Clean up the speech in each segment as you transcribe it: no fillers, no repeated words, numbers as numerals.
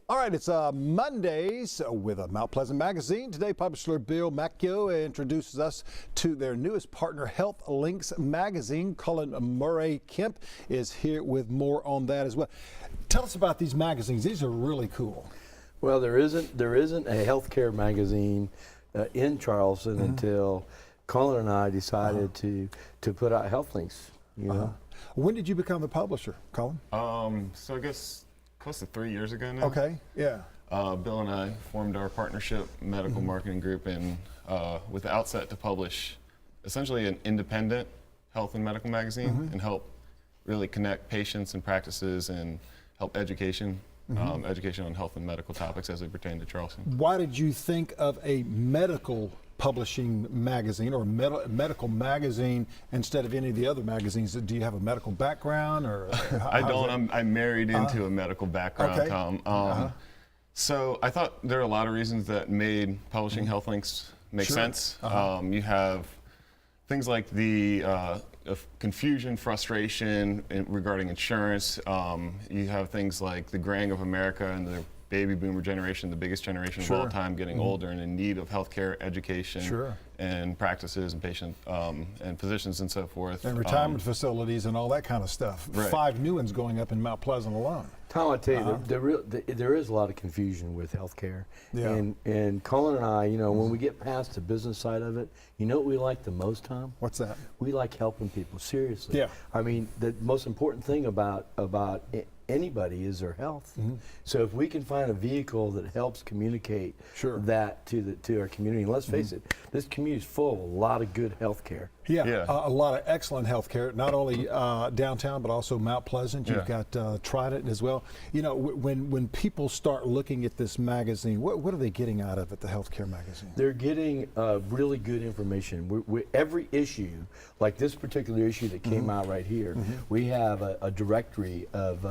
All right, it's Mondays with Mount Pleasant Magazine. Today, publisher Bill Macchio introduces us to their newest partner, HealthLinks Magazine. Cullen Murray-Kemp is here with more on that as well. Tell us about these magazines. These are really cool. Well, there isn't a healthcare magazine in Charleston until Cullen and I decided to put out HealthLinks. You know. When did you become the publisher, Cullen? So I guess close to 3 years ago now. Okay, yeah. Bill and I formed our partnership medical marketing group, and with the outset to publish essentially an independent health and medical magazine and help really connect patients and practices and help education on health and medical topics as they pertain to Charleston. Why did you think of a medical publishing magazine or medical magazine instead of any of the other magazines? Do you have a medical background, or I don't. I'm married into a medical background, okay. Tom. So I thought there are a lot of reasons that made publishing HealthLinks make sense. You have things like the confusion, frustration regarding insurance. You have things like the graying of America and the baby boomer generation, the biggest generation of all time, getting older and in need of healthcare education and practices and patient and physicians and so forth. And retirement facilities and all that kind of stuff. Right. 5 new ones going up in Mount Pleasant alone. Tom, I tell you, there is a lot of confusion with healthcare. Yeah. And Cullen and I, you know, when we get past the business side of it, you know what we like the most, Tom? What's that? We like helping people, seriously. Yeah. I mean, the most important thing about anybody is their health. So if we can find a vehicle that helps communicate that to our community, and let's face it, this community is full of a lot of good health care. Yeah. A lot of excellent health care, not only downtown, but also Mount Pleasant. You've got Trident as well. You know, when people start looking at this magazine, what are they getting out of it, the healthcare magazine? They're getting really good information. Every issue, like this particular issue that came out right here, we have a directory of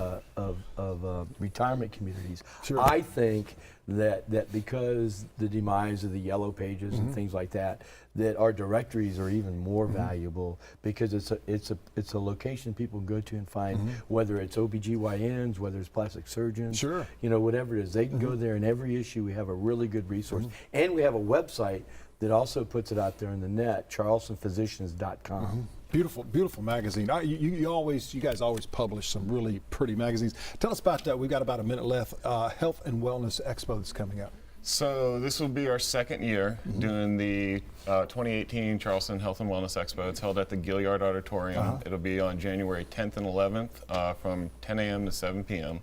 retirement communities. I think that because the demise of the yellow pages and things like that, that our directories are even more valuable because it's a location people can go to and find whether it's OBGYNs, whether it's plastic surgeons, you know, whatever it is. They can go there, and every issue we have a really good resource. And we have a website that also puts it out there in the net, charlestonphysicians.com. Beautiful, beautiful magazine. You guys always publish some really pretty magazines. Tell us about that. We've got about a minute left. Health and Wellness Expo that's coming up. So this will be our second year doing the 2018 Charleston Health and Wellness Expo. It's held at the Gilliard Auditorium. It'll be on January 10th and 11th from 10 a.m. to 7 p.m.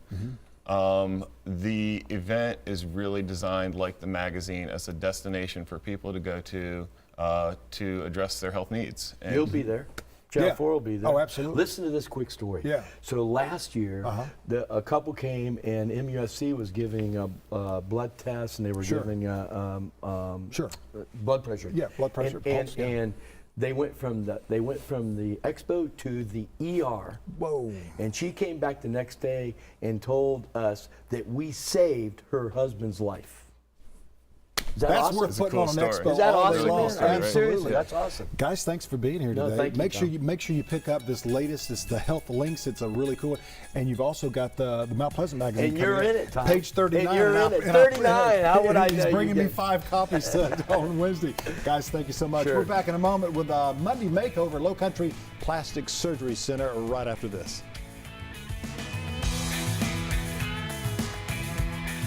The event is really designed, like the magazine, as a destination for people to go to address their health needs. And you'll be there. Jeff will be there. Oh, absolutely. Listen to this quick story. So last year, a couple came, and MUSC was giving a blood test, and they were giving blood pressure. Yeah, blood pressure. And they went from the expo to the ER. Whoa! And she came back the next day and told us that we saved her husband's life. That's awesome? worth putting on an expo. Is that awesome? I mean, seriously, that's awesome. Guys, thanks for being here today. Thank you, make sure you pick up this latest. It's the HealthLinks. It's a really cool one. And you've also got the Mount Pleasant magazine. And you're in it, Tom. Page 39. And you're in it. 39. How would I know? He's bringing me 5 copies on Wednesday. Guys, thank you so much. We're back in a moment with a Monday Makeover, Lowcountry Plastic Surgery Center right after this.